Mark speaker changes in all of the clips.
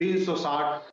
Speaker 1: 360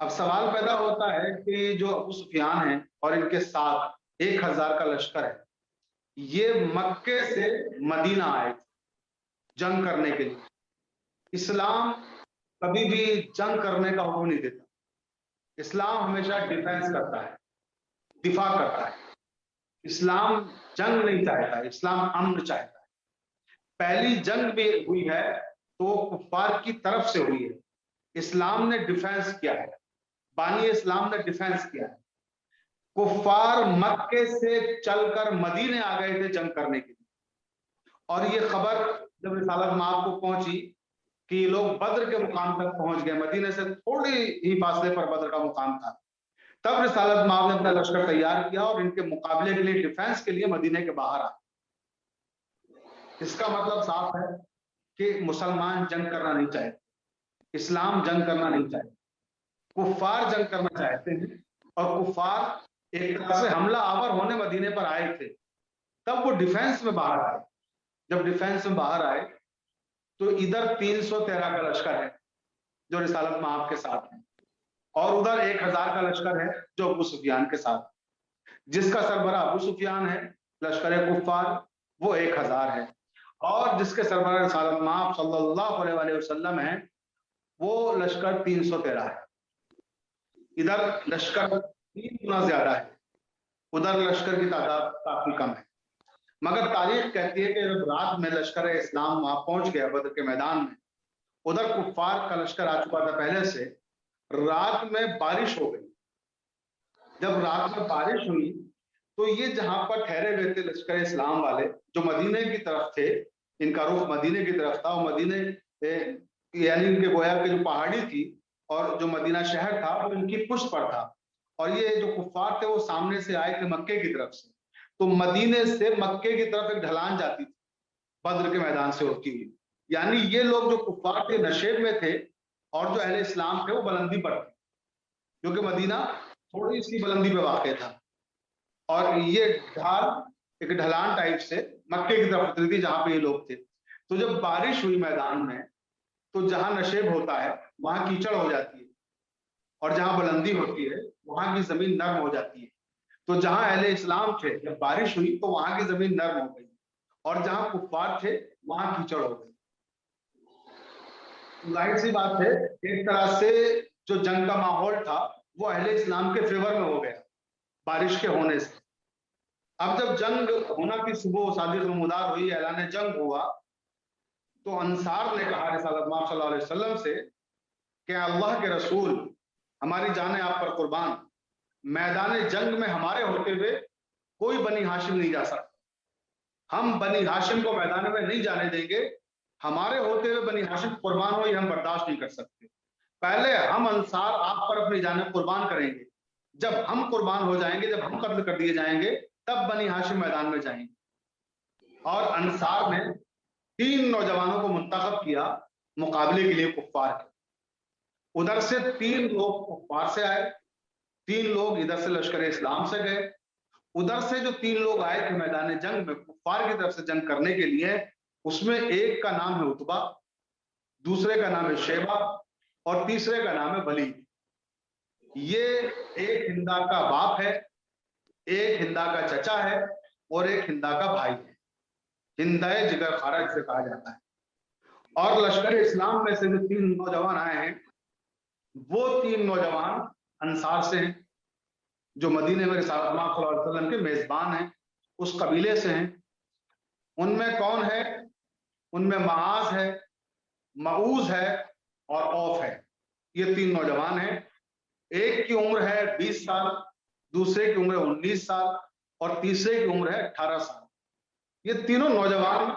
Speaker 1: اب سوال پیدا ہوتا ہے کہ جو ابو سفیان ہیں اور ان کے ساتھ 1000 کا لشکر ہے، یہ مکے سے مدینہ آئے تھے جنگ کرنے کے لیے۔ اسلام کبھی بھی جنگ کرنے کا حکم نہیں دیتا، اسلام ہمیشہ ڈیفینس کرتا ہے، دفاع کرتا ہے۔ اسلام جنگ نہیں چاہتا، اسلام امن چاہتا ہے۔ پہلی جنگ بھی ہوئی ہے تو کفار کی طرف سے ہوئی ہے، اسلام نے ڈیفینس کیا ہے، بانی اسلام نے ڈیفینس کیا ہے۔ کفار مکے سے چل کر مدینے آ گئے تھے جنگ کرنے کے لیے، اور یہ خبر جب رسالت مآب کو پہنچی کہ یہ لوگ بدر کے مقام تک پہنچ گئے، مدینے سے تھوڑی ہی فاصلے پر بدر کا مقام تھا، تب رسالت مآب نے اپنا لشکر تیار کیا اور ان کے مقابلے کے لیے ڈیفینس کے لیے مدینے کے باہر آئے۔ اس کا مطلب صاف ہے کہ مسلمان جنگ کرنا نہیں چاہتے، اسلام جنگ کرنا نہیں چاہتے، کفار جنگ کرنا چاہتے ہیں، اور کفار ایک طرح سے حملہ آور ہونے مدینے پر آئے تھے، تب وہ ڈیفینس میں باہر آئے۔ جب ڈیفینس میں باہر آئے تو ادھر 313 کا لشکر ہے جو رسالت مآب کے ساتھ ہے، اور ادھر 1000 کا لشکر ہے جو ابو سفیان کے ساتھ، جس کا سربراہ ابو سفیان ہے، لشکر کفار وہ 1000 ہے، اور جس کے سربراہ رسالت مآب صلی اللہ علیہ وآلہ وسلم ہے وہ لشکر 313 ہے۔ ادھر لشکر 3 گنا زیادہ ہے، ادھر لشکر کی تعداد کافی کم ہے۔ مگر تاریخ کہتی ہے کہ جب رات میں لشکر اسلام وہاں پہنچ گیا بدر کے میدان میں، ادھر کفار کا لشکر آ چکا تھا پہلے سے، رات میں بارش ہو گئی۔ جب رات میں بارش ہوئی تو یہ جہاں پر ٹھہرے ہوئے تھے لشکر اسلام والے جو مدینے کی طرف تھے، ان کا رخ مدینے کی طرف تھا، اور مدینے یعنی ان کے گویا کہ جو پہاڑی تھی اور جو مدینہ شہر تھا وہ ان کی پشت پر تھا، اور یہ جو کفار تھے وہ سامنے سے آئے تھے مکے کی طرف سے، تو مدینے سے مکے کی طرف ایک ڈھلان جاتی تھی بدر کے میدان سے ہوتی ہوئی، یعنی یہ لوگ جو کفار کے نشیب میں تھے اور جو اہل اسلام تھے وہ بلندی پر تھے، کیونکہ مدینہ تھوڑی سی بلندی پہ واقع تھا، اور یہ ڈھال ایک ڈھلان ٹائپ سے مکے کی طرف اتری تھی جہاں پہ یہ لوگ تھے۔ تو جب بارش ہوئی میدان میں تو جہاں نشیب ہوتا ہے وہاں کیچڑ ہو جاتی ہے، اور جہاں بلندی ہوتی ہے وہاں کی زمین نرم ہو جاتی ہے، تو جہاں اہل اسلام تھے جب بارش ہوئی تو وہاں کی زمین نرم ہو گئی، اور جہاں کفار تھے وہاں کیچڑ ہو گئی۔ ظاہر سی بات ہے ایک طرح سے جو جنگ کا ماحول تھا وہ اہل اسلام کے فیور میں ہو گیا بارش کے ہونے سے۔ اب جب جنگ ہونا کی صبح صادق نمودار ہوئی، اعلان جنگ ہوا، تو انصار نے کہا رسالت مآب صلی اللہ علیہ وسلم سے کہ اللہ کے رسول ہماری جانیں آپ پر قربان، میدان جنگ میں ہمارے ہوتے ہوئے کوئی بنی ہاشم نہیں جا سکتا، ہم بنی ہاشم کو میدان میں نہیں جانے دیں گے، ہمارے ہوتے ہوئے بنی ہاشم قربان ہو یہ ہم برداشت نہیں کر سکتے، پہلے ہم انصار آپ پر اپنی جانیں قربان کریں گے، جب ہم قربان ہو جائیں گے، جب ہم قتل کر دیے جائیں گے تب بنی ہاشم میدان میں جائیں گے۔ اور انصار نے 3 نوجوانوں کو منتخب کیا مقابلے کے لیے کفار کے، ادھر سے 3 لوگ کفار سے آئے، 3 لوگ ادھر سے لشکر اسلام سے گئے، ادھر سے جو 3 لوگ آئے تھے میدان جنگ میں کفار کی طرف سے جنگ کرنے کے لیے، اس میں ایک کا نام ہے عتبہ، دوسرے کا نام ہے شیبہ، اور تیسرے کا نام ہے ولید۔ یہ ایک ہندا کا باپ ہے، ایک ہندا کا چچا ہے، اور ایک ہندا کا بھائی ہے، ہندائے جگر خارج سے کہا جاتا ہے۔ اور لشکر اسلام میں سے جو 3 نوجوان آئے ہیں وہ 3 نوجوان انصار سے ہیں جو مدینے میں رسالت مآب صلی اللہ علیہ وسلم کے میزبان ہیں، اس قبیلے سے ہیں۔ ان میں کون ہے؟ ان میں معاذ ہے، معوذ ہے، اور اوف ہے، یہ 3 نوجوان ہیں۔ ایک کی عمر ہے 20 سال، دوسرے کی عمر ہے 19 سال، اور تیسرے کی عمر ہے 18 سال۔ یہ تینوں نوجوان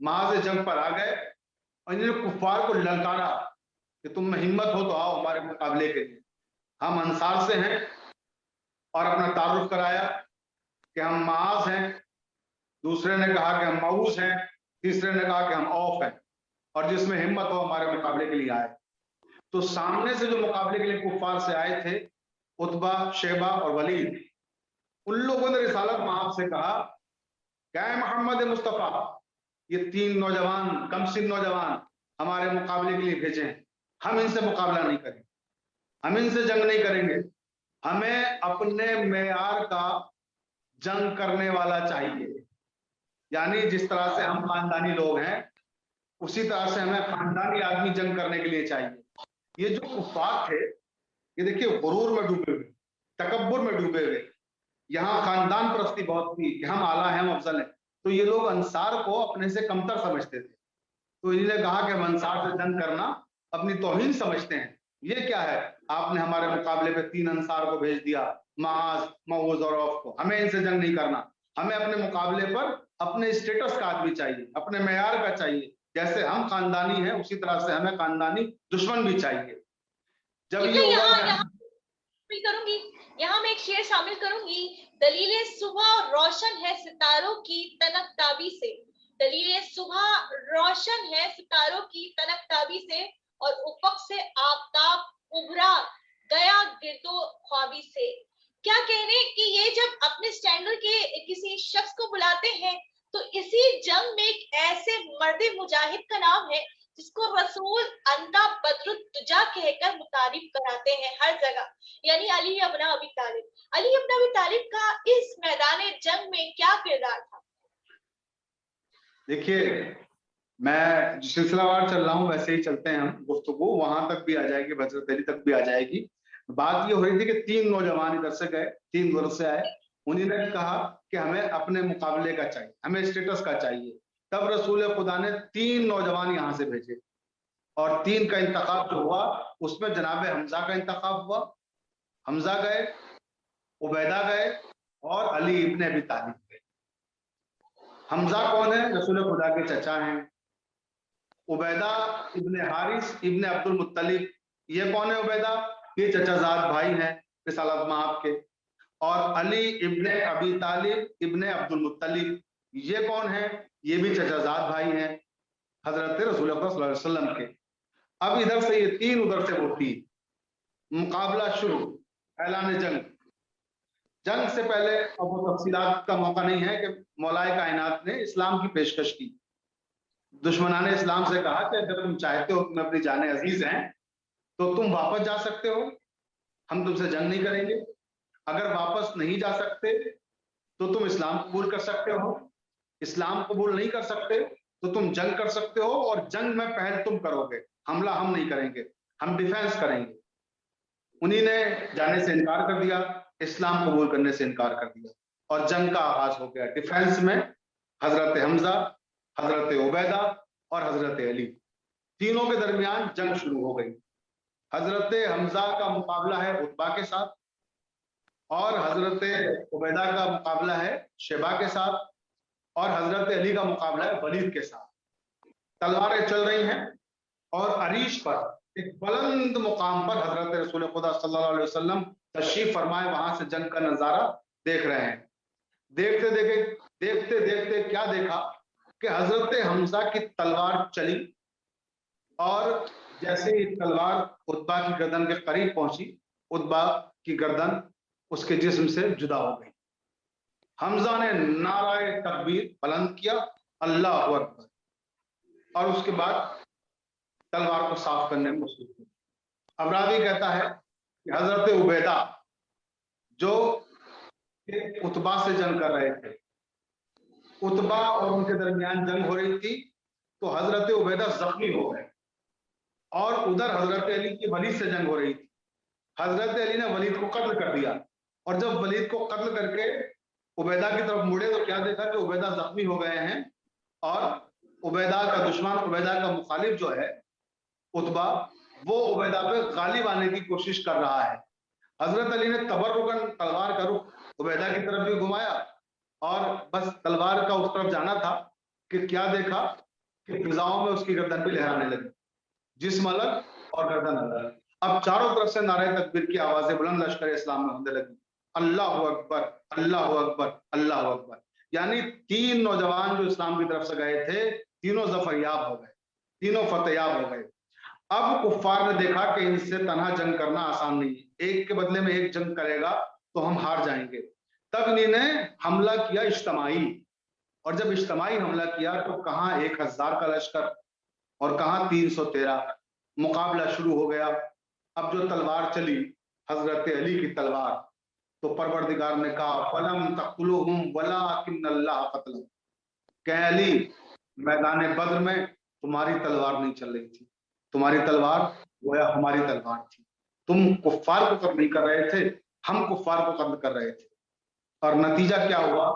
Speaker 1: معاذ جنگ پر آ گئے اور انہوں نے کفار کو للکارا کہ تم میں ہمت ہو تو آؤ ہمارے مقابلے کے لیے، ہم انصار سے ہیں، اور اپنا تعارف کرایا کہ ہم معاذ ہیں، دوسرے نے کہا کہ ہم معوذ ہیں، تیسرے نے کہا کہ ہم اوف ہیں، اور جس میں ہمت ہو ہمارے مقابلے کے لیے آئے۔ تو سامنے سے جو مقابلے کے لیے کفار سے آئے تھے عتبہ، شیبہ اور ولید، ان لوگوں نے رسالت مآب سے کہا کہ اے محمد مصطفیٰ، یہ 3 نوجوان کم سن نوجوان ہمارے مقابلے کے لیے بھیجے ہیں، ہم ان سے مقابلہ نہیں کریں۔ ہم ان سے جنگ نہیں کریں گے. ہمیں اپنے معیار کا جنگ کرنے والا چاہیے. یعنی جس طرح سے ہم خاندانی لوگ ہیں اسی طرح سے ہمیں خاندانی آدمی جنگ کرنے کے لیے چاہیے. یہ جو کفار تھے یہ دیکھیے غرور میں ڈوبے ہوئے, تکبر میں ڈوبے ہوئے, یہاں خاندان پرستی بہت تھی کہ ہم اعلیٰ ہیں, ہم افضل ہیں. تو یہ لوگ انصار کو اپنے سے کمتر سمجھتے تھے. تو انہوں نے کہا کہ ہم انصار سے جنگ کرنا اپنی توہین سمجھتے ہیں. یہ کیا ہے, آپ نے ہمارے مقابلے پہ 3 انصار کو بھیج دیا, معاذ, معوذ اور عوف کو. ہمیں ان سے جنگ نہیں کرنا. ہمیں اپنے مقابلے پر اپنے اسٹیٹس کا آدمی چاہیے, اپنے معیار کا چاہیے. جیسے ہم خاندانی ہیں اسی طرح سے ہمیں خاندانی دشمن بھی چاہیے. جب یہ ہوگا
Speaker 2: کروں گی, یہاں میں ایک شعر شامل کروں گی. دلیل صبح روشن ہے ستاروں کی تنک تابی سے, دلیل صبح روشن ہے ستاروں کی تنک تابی سے, اور افق سے آفتاب ابھرا گیا گردو خوابی سے. کیا کہنے کہ یہ جب اپنے اسٹینڈرڈ کے کسی شخص کو بلاتے ہیں تو اسی جنگ میں ایک ایسے مرد مجاہد کا نام ہے جس کو رسول انتا بدر الدجا کہہ کر متعارف کراتے ہیں ہر جگہ, یعنی علی ابن ابی طالب. علی ابن ابی طالب کا اس میدان جنگ میں کیا کردار تھا؟
Speaker 1: دیکھیے میں سلسلہ وار چل رہا ہوں ویسے ہی چلتے ہیں ہم, گفتگو وہاں تک بھی آ جائے گی, حضرت علی تک بھی آ جائے گی. بات یہ ہو رہی تھی کہ 3 نوجوان ادھر سے گئے, 3 ورد سے آئے. انہیں نے کہا کہ ہمیں اپنے مقابلے کا چاہیے, ہمیں اسٹیٹس کا چاہیے. تب رسول خدا نے 3 نوجوان یہاں سے بھیجے, اور 3 کا انتخاب جو ہوا اس میں جناب حمزہ کا انتخاب ہوا. حمزہ گئے, عبیدہ گئے, اور علی ابن ابی طالب گئے. حمزہ کون ہے؟ رسول خدا کے چچا ہیں. عبیدہ ابن حارث ابن عبد المطلب, یہ کون ہے عبیدہ؟ یہ چچا زاد بھائی ہیں رسالت میں آپ کے. اور علی ابن ابی طالب ابن عبد المطلب, یہ کون ہے؟ یہ بھی چچا زاد بھائی ہیں حضرت رسول اللہ صلی اللہ علیہ وسلم کے. اب ادھر سے یہ 3, ادھر سے وہ 3, مقابلہ شروع, اعلان جنگ. جنگ سے پہلے اب وہ تفصیلات کا موقع نہیں ہے کہ مولائے کائنات نے اسلام کی پیشکش کی. دشمنان اسلام سے کہا کہ اگر تم چاہتے ہو تم اپنی جان عزیز ہیں تو تم واپس جا سکتے ہو, ہم تم سے جنگ نہیں کریں گے. اگر واپس نہیں جا سکتے تو تم اسلام قبول کر سکتے ہو, اسلام قبول نہیں کر سکتے تو تم جنگ کر سکتے ہو, اور جنگ میں پہل تم کرو گے, حملہ ہم نہیں کریں گے, ہم ڈیفینس کریں گے. انہی نے جانے سے انکار کر دیا, اسلام قبول کرنے سے انکار کر دیا, اور جنگ کا آغاز ہو گیا. ڈیفینس میں حضرت حمزہ, حضرت عبیدہ اور حضرت علی, تینوں کے درمیان جنگ شروع ہو گئی. حضرت حمزہ کا مقابلہ ہے عتبہ کے ساتھ, اور حضرت عبیدہ کا مقابلہ ہے شیبہ کے ساتھ, اور حضرت علی کا مقابلہ ہے ولید کے ساتھ. تلواریں چل رہی ہیں, اور عریش پر ایک بلند مقام پر حضرت رسول خدا صلی اللہ علیہ وسلم تشریف فرمائے, وہاں سے جنگ کا نظارہ دیکھ رہے ہیں. دیکھتے دیکھتے کیا دیکھا کہ حضرت حمزہ کی تلوار چلی, اور جیسے ہی تلوار عتبہ کی گردن کے قریب پہنچی, عتبہ کی گردن اس کے جسم سے جدا ہو گئی. حمزہ نے نعرہ تکبیر بلند کیا, اللہ اکبر, اور اس کے بعد تلوار کو صاف کرنے میں مصروف ہوئی. اب راوی کہتا ہے کہ حضرت عبیدہ جو عتبہ سے جنگ کر رہے تھے, عتبہ اور ان کے درمیان جنگ ہو رہی تھی, تو حضرت عبیدہ زخمی ہو گئے, اور ادھر حضرت علی کی ولید سے جنگ ہو رہی تھی. حضرت علی نے ولید کو قتل کر دیا, اور جب ولید کو قتل کر کے عبیدہ کی طرف مڑے تو کیا دیکھا کہ عبیدہ زخمی ہو گئے ہیں, اور عبیدہ کا دشمن, عبیدہ کا مخالف جو ہے عتبہ, وہ عبیدہ پہ غالب آنے کی کوشش کر رہا ہے. حضرت علی نے تبرکن تلوار کا رخ عبیدہ کی طرف بھی گھمایا, اور بس تلوار کا اس طرف جانا تھا کہ کیا دیکھا کہ فضاؤں میں اس کی گردن بھی لہرانے لگی, جسم الگ اور گردن الگ. اب چاروں طرف سے نعرہ تکبیر کی آوازیں بلند لشکر اسلام میں ہونے لگی, اللہ اکبر, اللہ اکبر, اللہ اکبر. یعنی 3 نوجوان جو اسلام کی طرف سے گئے تھے, تینوں ظفریاب ہو گئے, تینوں فتحیاب ہو گئے. اب کفار نے دیکھا کہ ان سے تنہا جنگ کرنا آسان نہیں ہے, ایک کے بدلے میں ایک جنگ کرے گا تو ہم ہار جائیں گے. تب انہوں نے حملہ کیا اجتماعی, اور جب اجتماعی حملہ کیا تو کہاں 1000 کا لشکر اور کہاں 313. مقابلہ شروع ہو گیا. اب جو تلوار چلی حضرت علی کی تلوار، تو پروردگار نے کہا فلم تقتلوہم ولکن اللہ قتلہم، کہ علی میدان بدر میں تمہاری تلوار نہیں چل رہی تھی، تمہاری تلوار گویا ہماری تلوار تھی، تم کفار کو قتل نہیں کر رہے تھے، ہم کفار کو قتل کر رہے تھے۔ اور نتیجہ کیا ہوا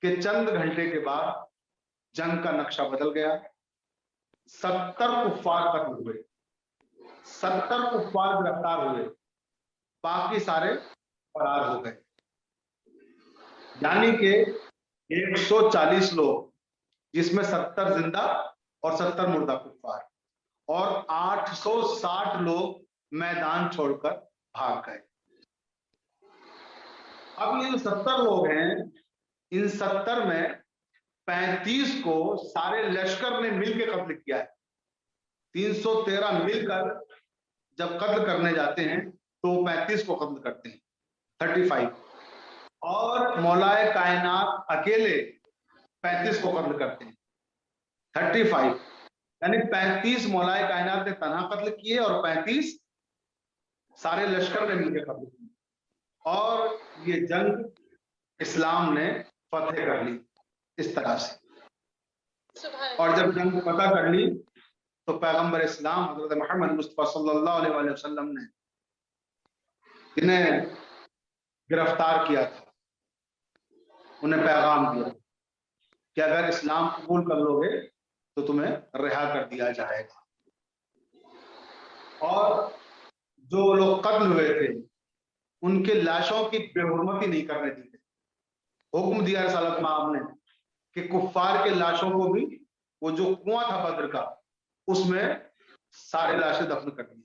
Speaker 1: کہ چند گھنٹے کے بعد جنگ کا نقشہ بدل گیا، 70 کفار قتل ہوئے، 70 کفار گرفتار ہوئے، باقی سارے فرار ہو گئے، یعنی کہ 140 لوگ، جس میں 70 زندہ اور 70 مردہ کفار، اور 860 لوگ میدان چھوڑ کر بھاگ گئے۔ اب یہ جو 70 لوگ ہیں، ان 70 میں 35 کو سارے لشکر نے مل کے قتل کیا ہے۔ 313 مل کر جب قتل کرنے جاتے ہیں تو 35 کو قتل کرتے ہیں، 35، اور مولائے کائنات اکیلے 35 کو قتل کرتے ہیں، 35، یعنی 35 مولائے کائنات نے تنہا قتل کیے اور 35 سارے لشکر نے مل کے قتل کیے، اور یہ جنگ اسلام نے فتح کر لی اس طرح سے۔ اور جب جنگ فتح کر لی تو پیغمبر اسلام حضرت محمد مصطفیٰ صلی اللہ علیہ وآلہ وسلم نے انہیں گرفتار کیا تھا، انہیں پیغام دیا کہ اگر اسلام قبول کر لو گے تو تمہیں رہا کر دیا جائے گا، اور جو لوگ قتل ہوئے تھے ان کے لاشوں کی بے حرمتی نہیں کرنے دی گئی۔ حکم دیا رسالت میں آپ نے کہ کفار کے لاشوں کو بھی، وہ جو کنواں تھا بدر کا، اس میں سارے لاشیں دفن کر دی۔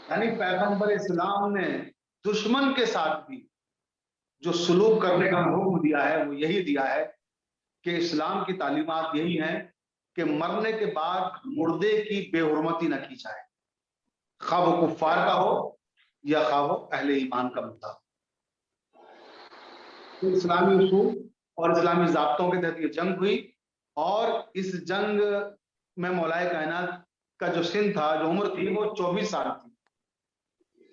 Speaker 1: یعنی پیغمبر اسلام نے دشمن کے ساتھ بھی جو سلوک کرنے کا حکم دیا ہے وہ یہی دیا ہے کہ اسلام کی تعلیمات یہی ہیں کہ مرنے کے بعد مردے کی بے حرمتی نہ کی جائے، خواہ وہ کفار کا ہو یا خواہ وہ اہل ایمان کا مردہ ہو۔ تو اسلامی اصول اور اسلامی ضابطوں کے تحت یہ جنگ ہوئی، اور اس جنگ میں مولائے کائنات کا جو سن تھا، جو عمر تھی، وہ 24 سال تھی،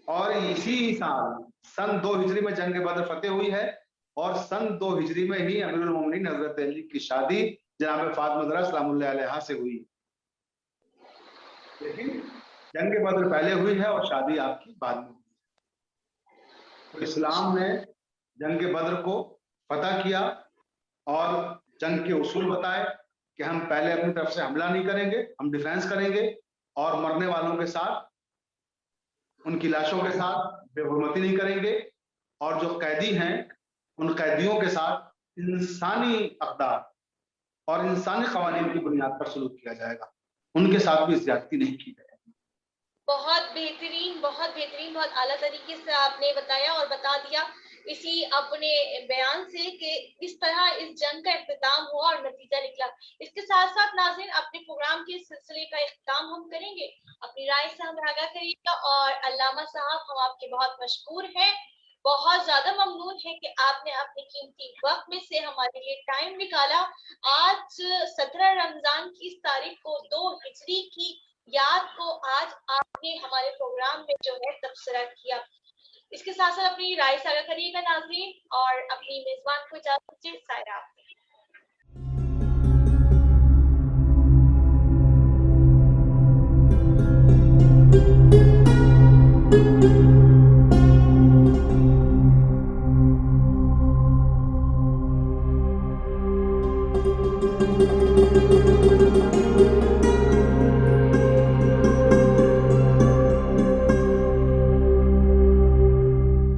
Speaker 1: اور اسی سال سن 2 ہجری میں جنگ بدر فتح ہوئی ہے، اور سن 2 ہجری میں ہی امیر المومنین حضرت علی کی شادی جناب فاطمہ زہرا سلام اللہ علیہا سے ہوئی، لیکن جنگ بدر پہلے ہوئی ہے اور شادی آپ کی بعد میں ہوئی ہے۔ تو اسلام نے جنگ بدر کو فتح کیا اور جنگ کے اصول بتائے کہ ہم پہلے اپنی طرف سے حملہ نہیں کریں گے، ہم ڈیفینس کریں گے، اور مرنے والوں کے ساتھ، ان کی لاشوں کے ساتھ بے حرمتی نہیں کریں گے، اور جو قیدی ہیں ان قیدیوں کے ساتھ انسانی اقدار اور انسانی قوانین کی بنیاد پر سلوک کیا جائے گا، ان کے ساتھ بھی زیادتی نہیں کی جائے گی۔
Speaker 2: بہت بہترین، بہت بہترین، بہت اعلیٰ طریقے سے آپ نے بتایا اور بتا دیا اسی اپنے بیان سے کہ کس طرح اس جنگ کا اختتام ہوا اور نتیجہ نکلا۔ اس کے ساتھ ساتھ ناظرین اپنے پروگرام کے سلسلے کا اختتام ہم کریں گے، اپنی رائے سے ہمیں آگاہ کریے گا، اور علامہ صاحب ہم آپ کے بہت مشکور ہیں، بہت زیادہ ممنون ہے کہ آپ نے اپنے قیمتی وقت میں سے ہمارے لیے ٹائم نکالا۔ آج 17 رمضان کی اس تاریخ کو 2 ہجری کی یاد کو آج آپ نے ہمارے پروگرام میں جو ہے تبصرہ کیا۔ اس کے ساتھ ساتھ اپنی رائے سے آگاہ کریے گا ناظرین، اور اپنی میزبان کو اجازت دیجیے، سائرہ۔